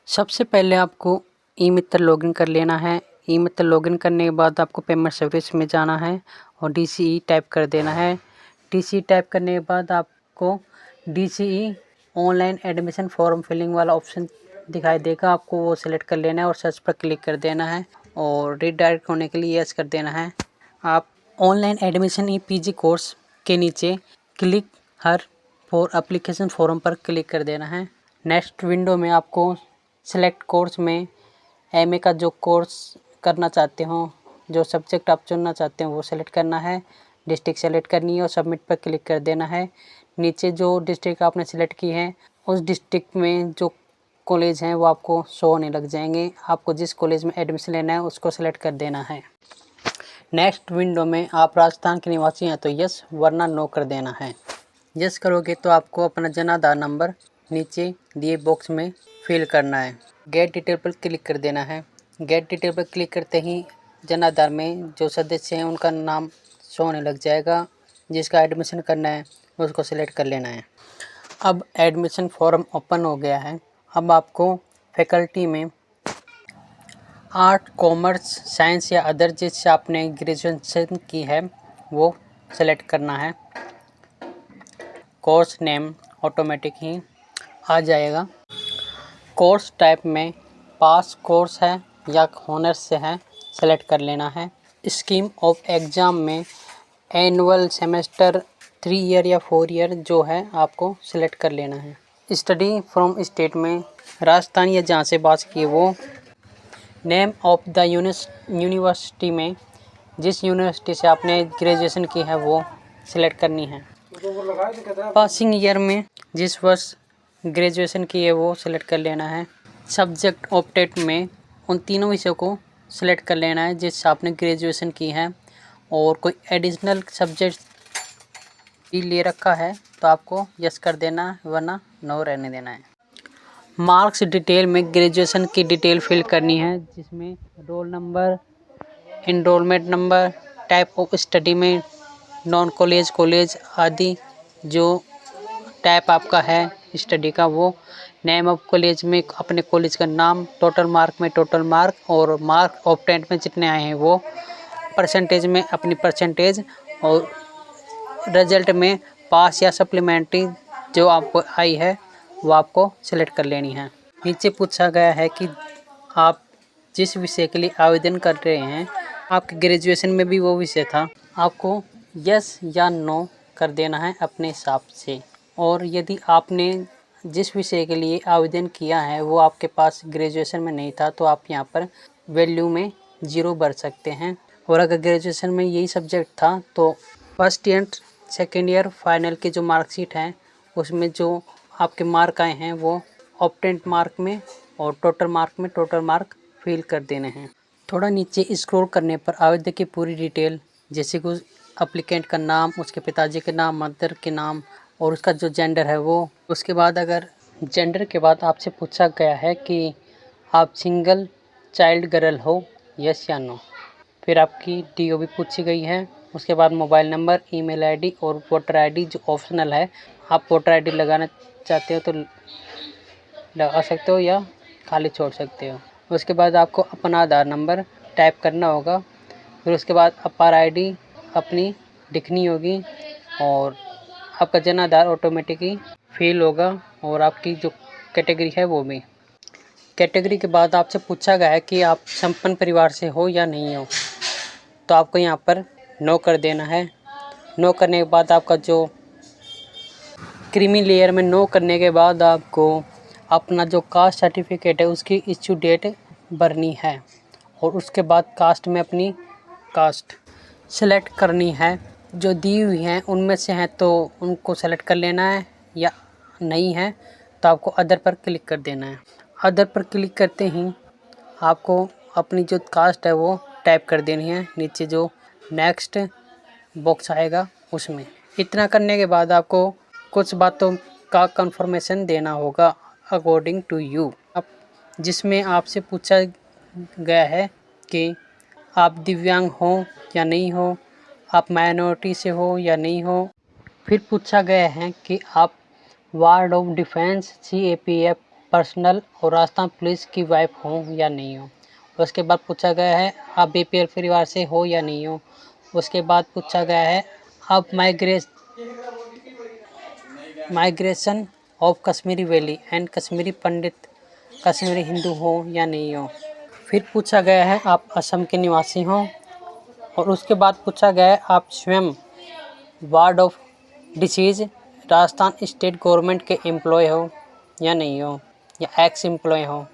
सबसे पहले आपको ई मित्र लॉगिन कर लेना है। ई मित्र लॉगिन करने के बाद आपको पेमेंट सर्विस में जाना है और DCE टाइप कर देना है। DCE टाइप करने के बाद आपको DCE online admission form filling वाला ऑप्शन दिखाई देगा, आपको वो सिलेक्ट कर लेना है और सर्च पर क्लिक कर देना है और रीडायरेक्ट होने के लिए यस कर देना है। आप ऑनलाइन एडमिशन PG कोर्स के नीचे click her for application form पर क्लिक कर देना है। नेक्स्ट विंडो में आपको सिलेक्ट कोर्स में MA का जो कोर्स करना चाहते हो, जो सब्जेक्ट आप चुनना चाहते हो वो सिलेक्ट करना है, डिस्ट्रिक्ट सेलेक्ट करनी है और सबमिट पर क्लिक कर देना है। नीचे जो डिस्ट्रिक्ट आपने सेलेक्ट की है उस डिस्ट्रिक्ट में जो कॉलेज हैं वो आपको शो होने लग जाएंगे। आपको जिस कॉलेज में एडमिशन लेना है उसको सेलेक्ट कर देना है। नेक्स्ट विंडो में आप राजस्थान के निवासी हैं तो यस वरना नो कर देना है। यस करोगे तो आपको अपना जन आधार नंबर नीचे दिए बॉक्स में फिल करना है। गेट डिटेल पर क्लिक कर देना है। गेट डिटेल पर क्लिक करते ही जन आधार में जो सदस्य हैं उनका नाम शो होने लग जाएगा। जिसका एडमिशन करना है उसको सिलेक्ट कर लेना है। अब एडमिशन फॉर्म ओपन हो गया है। अब आपको फैकल्टी में आर्ट, कॉमर्स, साइंस या अदर जिससे आपने ग्रेजुएशन की है वो सेलेक्ट करना है। कोर्स नेम ऑटोमेटिक ही आ जाएगा। कोर्स टाइप में पास कोर्स है या ऑनर्स से है सेलेक्ट कर लेना है। स्कीम ऑफ एग्ज़ाम में एनुअल, सेमेस्टर, 3 ईयर या 4 ईयर जो है आपको सेलेक्ट कर लेना है। स्टडी फ्रॉम स्टेट में राजस्थान या जहाँ से बात की वो। नेम ऑफ द यूनिवर्सिटी में जिस यूनिवर्सिटी से आपने ग्रेजुएशन की है वो सिलेक्ट करनी है। पासिंग ईयर में जिस वर्ष ग्रेजुएशन की है वो सिलेक्ट कर लेना है। सब्जेक्ट ऑप्टेड में उन तीनों विषयों को सिलेक्ट कर लेना है जिससे आपने ग्रेजुएशन की है और कोई एडिशनल सब्जेक्ट भी ले रखा है तो आपको यस कर देना वरना नो रहने देना है। मार्क्स डिटेल में ग्रेजुएशन की डिटेल फिल करनी है जिसमें roll number, enrolment number, type of study में नॉन कॉलेज, कॉलेज आदि जो टाइप आपका है स्टडी का वो। नेम ऑफ कॉलेज में अपने कॉलेज का नाम, टोटल मार्क में टोटल मार्क और मार्क ऑब्टेंड में जितने आए हैं वो, परसेंटेज में अपनी परसेंटेज और रिजल्ट में पास या सप्लीमेंट्री जो आपको आई है वो आपको सिलेक्ट कर लेनी है। नीचे पूछा गया है कि आप जिस विषय के लिए आवेदन कर रहे हैं आपके ग्रेजुएशन में भी वो विषय था, आपको यस या नो कर देना है अपने हिसाब से। और यदि आपने जिस विषय के लिए आवेदन किया है वो आपके पास ग्रेजुएशन में नहीं था तो आप यहाँ पर वैल्यू में 0 भर सकते हैं। और अगर ग्रेजुएशन में यही सब्जेक्ट था तो first year, second year, final की जो मार्कशीट हैं उसमें जो आपके मार्क आए हैं वो ऑप्टेंट मार्क में और टोटल मार्क में टोटल मार्क फिल कर देने हैं। थोड़ा नीचे स्क्रॉल करने पर आवेदक की पूरी डिटेल जैसे कि एप्लीकेंट का नाम, उसके पिताजी के नाम, मदर के नाम और उसका जो जेंडर है वो। उसके बाद अगर जेंडर के बाद आपसे पूछा गया है कि आप सिंगल चाइल्ड गर्ल हो, यस या नो। फिर आपकी DOB पूछी गई है। उसके बाद मोबाइल नंबर, ईमेल आईडी और वोटर आईडी जो ऑप्शनल है। आप वोटर आईडी लगाना चाहते हो तो लगा सकते हो या खाली छोड़ सकते हो। उसके बाद आपको अपना आधार नंबर टाइप करना होगा। फिर उसके बाद अपार आईडी अपनी लिखनी होगी और आपका जन आधार ऑटोमेटिकली फिल होगा और आपकी जो कैटेगरी है वो भी। कैटेगरी के बाद आपसे पूछा गया है कि आप संपन्न परिवार से हो या नहीं हो, तो आपको यहाँ पर नो कर देना है। नो करने के बाद आपका जो क्रीमी लेयर में नो करने के बाद आपको अपना जो कास्ट सर्टिफिकेट है उसकी इश्यू डेट भरनी है और उसके बाद कास्ट में अपनी कास्ट सेलेक्ट करनी है। जो दी हुई हैं उनमें से हैं तो उनको सेलेक्ट कर लेना है या नहीं है तो आपको अदर पर क्लिक कर देना है। अदर पर क्लिक करते ही आपको अपनी जो कास्ट है वो टाइप कर देनी है नीचे जो नेक्स्ट बॉक्स आएगा उसमें। इतना करने के बाद आपको कुछ बातों का कंफर्मेशन देना होगा अकॉर्डिंग टू यू। अब जिसमें आपसे पूछा गया है कि आप दिव्यांग हो या नहीं हो, आप माइनॉरिटी से हो या नहीं हो। फिर पूछा गया है कि आप ward of defence CAPF personal और राजस्थान पुलिस की वाइफ हो या नहीं हो। उसके बाद पूछा गया है आप बीपीएल परिवार से हो या नहीं हो। उसके बाद पूछा गया है आप migration of Kashmiri valley and Kashmiri Pandit Kashmiri Hindu हो या नहीं हो। फिर पूछा गया है आप असम के निवासी हो। और उसके बाद पूछा गया है आप स्वयं ward of disease Rajasthan state government के एम्प्लॉय हो या नहीं हो, या एक्स एम्प्लॉय हो।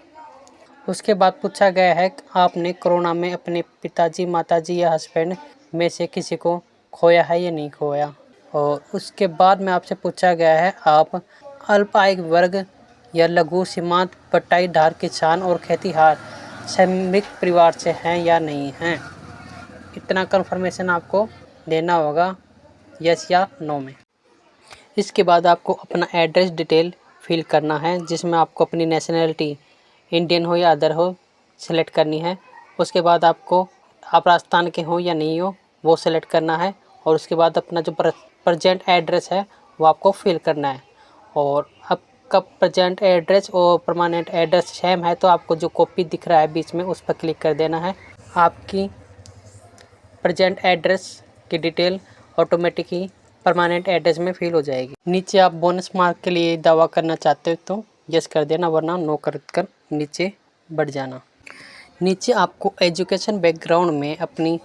उसके बाद पूछा गया है कि आपने कोरोना में अपने पिताजी, माताजी या हस्बैंड में से किसी को खोया है या नहीं खोया। और उसके बाद में आपसे पूछा गया है आप अल्पआय वर्ग या लघु सीमांत बटाईदार किसान और खेतीहार श्रमिक परिवार से हैं या नहीं हैं। इतना कंफर्मेशन आपको देना होगा यस या नो में। इसके बाद आपको अपना एड्रेस डिटेल फिल करना है, जिसमें आपको अपनी नेशनलिटी इंडियन हो या अदर हो सेलेक्ट करनी है। उसके बाद आपको आप राजस्थान के हो या नहीं हो वो सेलेक्ट करना है। और उसके बाद अपना जो प्रेजेंट एड्रेस है वो आपको फिल करना है। और आपका प्रेजेंट एड्रेस और परमानेंट एड्रेस सेम है तो आपको जो कॉपी दिख रहा है बीच में उस पर क्लिक कर देना है। आपकी प्रेजेंट एड्रेस की डिटेल ऑटोमेटिक ही परमानेंट एड्रेस में फिल हो जाएगी। नीचे आप बोनस मार्क के लिए दावा करना चाहते हो तो यस कर देना, वरना नो कर नीचे बढ़ जाना। नीचे आपको एजुकेशन बैकग्राउंड में अपनी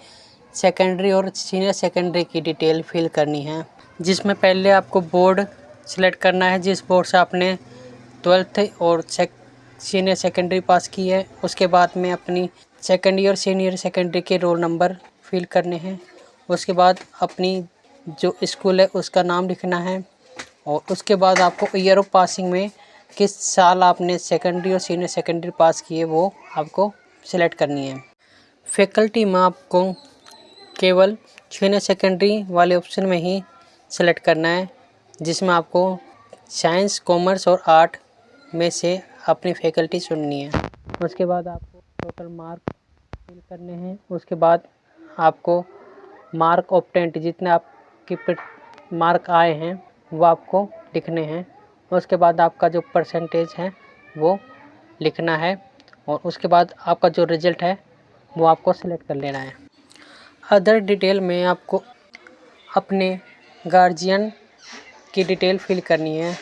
सेकेंडरी और सीनियर सेकेंडरी की डिटेल फिल करनी है, जिसमें पहले आपको बोर्ड सेलेक्ट करना है जिस बोर्ड से आपने 12th और सीनियर सेकेंडरी पास की है। उसके बाद में अपनी सेकेंडरी और सीनियर सेकेंडरी के रोल नंबर फिल करने हैं। उसके बाद अपनी जो स्कूल है उसका नाम लिखना है। और उसके बाद आपको ईयर ऑफ पासिंग में किस साल आपने सेकेंडरी और सीनियर सेकेंडरी पास किए वो आपको सिलेक्ट करनी है। फैकल्टी में आपको केवल सीनियर सेकेंडरी वाले ऑप्शन में ही सेलेक्ट करना है, जिसमें आपको साइंस, कॉमर्स और आर्ट में से अपनी फैकल्टी चुननी है। उसके बाद आपको टोटल मार्क फिल करने हैं। उसके बाद आपको मार्क ऑब्टेंड जितने आपके मार्क आए हैं वो आपको लिखने हैं। उसके बाद आपका जो परसेंटेज है वो लिखना है। और उसके बाद आपका जो रिज़ल्ट है वो आपको सेलेक्ट कर लेना है। अदर डिटेल में आपको अपने गार्जियन की डिटेल फिल करनी है।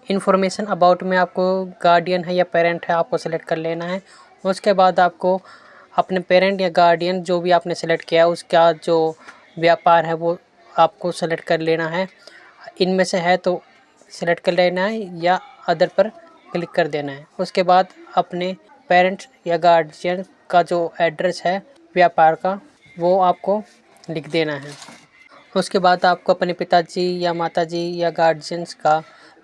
इन्फॉर्मेशन अबाउट में आपको गार्डियन है या पेरेंट है आपको सेलेक्ट कर लेना है। उसके बाद आपको अपने पेरेंट या गार्डियन जो भी आपने सेलेक्ट किया उसका जो व्यापार है वो आपको सेलेक्ट कर लेना है। इनमें से है तो सेलेक्ट कर लेना है या अदर पर क्लिक कर देना है। उसके बाद अपने पेरेंट्स या गार्जियन का जो एड्रेस है व्यापार का वो आपको लिख देना है। उसके बाद आपको अपने पिताजी या माताजी या गार्जियंस का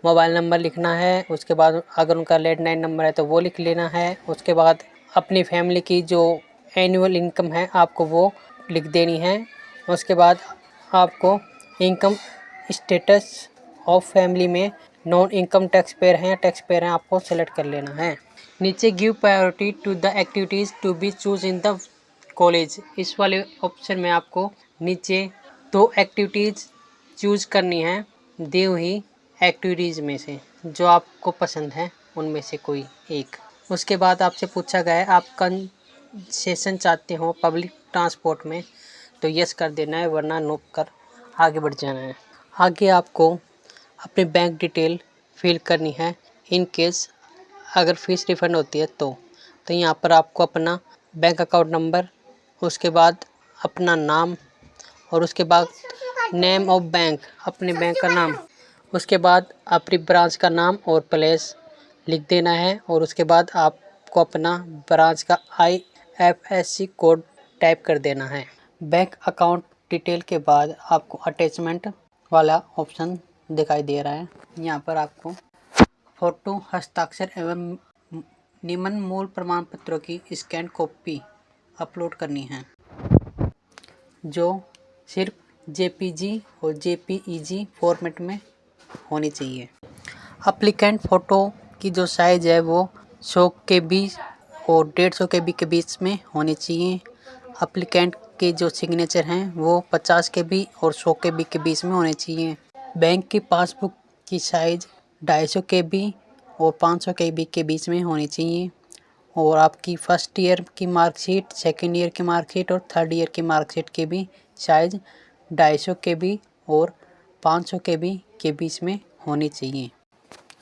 मोबाइल नंबर लिखना है। उसके बाद अगर उनका लैंडलाइन नंबर है तो वो लिख लेना है। उसके बाद अपनी फैमिली की जो एनुअल इनकम है आपको वो लिख देनी है। उसके बाद आपको इनकम स्टेटस ऑफ फैमिली में नॉन इनकम टैक्स पेयर हैं या टैक्स पेयर हैं आपको सेलेक्ट कर लेना है। नीचे give priority to the activities to be choose in the college, इस वाले ऑप्शन में आपको नीचे 2 एक्टिविटीज़ चूज करनी है दी हुई एक्टिविटीज़ में से जो आपको पसंद है उनमें से कोई एक। उसके बाद आपसे पूछा गया है आप कंसेशन चाहते हो पब्लिक ट्रांसपोर्ट में तो यस कर देना है, वरना नो कर आगे बढ़ जाना है। आगे आपको अपनी बैंक डिटेल फिल करनी है इन केस अगर फ़ीस रिफ़ंड होती है तो यहाँ पर आपको अपना बैंक अकाउंट नंबर, उसके बाद अपना नाम और उसके बाद नेम ऑफ बैंक अपने बैंक का नाम, उसके बाद अपनी ब्रांच का नाम और प्लेस लिख देना है। और उसके बाद आपको अपना ब्रांच का IFSC कोड टाइप कर देना है। बैंक अकाउंट डिटेल के बाद आपको अटैचमेंट वाला ऑप्शन दिखाई दे रहा है। यहाँ पर आपको फ़ोटो, हस्ताक्षर एवं निम्न मूल प्रमाण पत्रों की स्कैन कॉपी अपलोड करनी है जो सिर्फ JPG और JPEG फॉर्मेट में होनी चाहिए। एप्लीकेंट फ़ोटो की जो साइज़ है वो 100 KB और 150 KB के बीच में होनी चाहिए। एप्लीकेंट के जो सिग्नेचर हैं वो 50 KB और 100 KB के बीच में होने चाहिए। बैंक की पासबुक की साइज़ 250 KB और 500 KB के बीच में होनी चाहिए। और आपकी फर्स्ट ईयर की मार्कशीट, सेकेंड ईयर की मार्कशीट और थर्ड ईयर की मार्कशीट के भी साइज़ 250 KB और 500 KB के बीच में होनी चाहिए।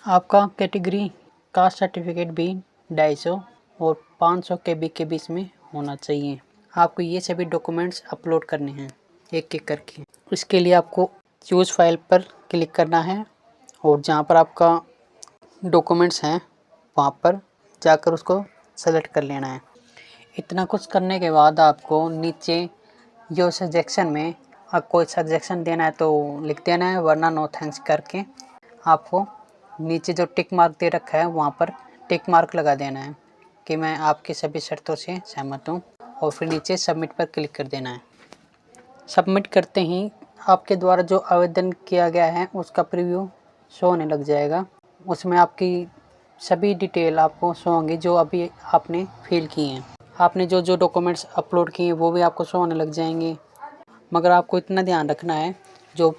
आपका कैटेगरी कास्ट सर्टिफिकेट भी 250 और 500 KB के बीच में होना चाहिए। आपको ये सभी डॉक्यूमेंट्स अपलोड करने हैं एक एक करके। इसके लिए आपको चूज़ फाइल पर क्लिक करना है और जहाँ पर आपका डॉक्यूमेंट्स हैं वहाँ पर जाकर उसको सेलेक्ट कर लेना है। इतना कुछ करने के बाद आपको नीचे जो सजेक्शन में कोई सजेक्शन देना है तो लिख देना है, वरना नो थैंक्स करके आपको नीचे जो टिक मार्क दे रखा है वहाँ पर टिक मार्क लगा देना है कि मैं आपकी सभी शर्तों से सहमत हूँ, और फिर नीचे सबमिट पर क्लिक कर देना है। सबमिट करते ही आपके द्वारा जो आवेदन किया गया है उसका प्रीव्यू शो होने लग जाएगा। उसमें आपकी सभी डिटेल आपको शो होंगी जो अभी आपने फिल की हैं। आपने जो जो डॉक्यूमेंट्स अपलोड किए हैं वो भी आपको शो होने लग जाएंगे। मगर आपको इतना ध्यान रखना है, जो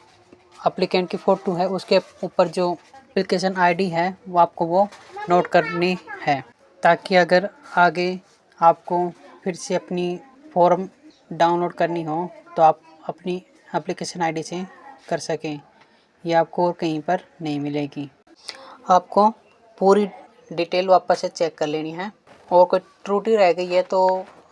एप्लीकेंट की फ़ोटो है उसके ऊपर जो एप्लीकेशन आईडी है वो आपको वो नोट करनी है, ताकि अगर आगे आपको फिर से अपनी फॉर्म डाउनलोड करनी हो तो आप अपनी एप्लीकेशन आईडी से कर सकें। ये आपको और कहीं पर नहीं मिलेगी। आपको पूरी डिटेल वापस से चेक कर लेनी है, और कोई त्रुटि रह गई है तो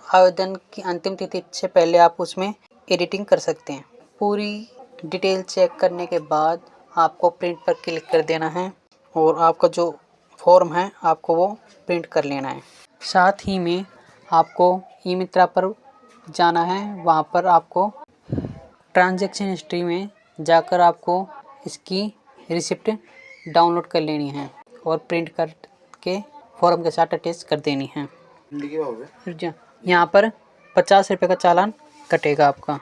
आवेदन की अंतिम तिथि से पहले आप उसमें एडिटिंग कर सकते हैं। पूरी डिटेल चेक करने के बाद आपको प्रिंट पर क्लिक कर देना है और आपका जो फॉर्म है आपको वो प्रिंट कर लेना है। साथ ही में आपको ई मित्रा पर जाना है, वहाँ पर आपको ट्रांजैक्शन हिस्ट्री में जाकर आपको इसकी रिसिप्ट डाउनलोड कर लेनी है और प्रिंट करके फॉर्म के साथ अटैच कर देनी है। यहाँ पर 50 रुपये का चालान कटेगा आपका।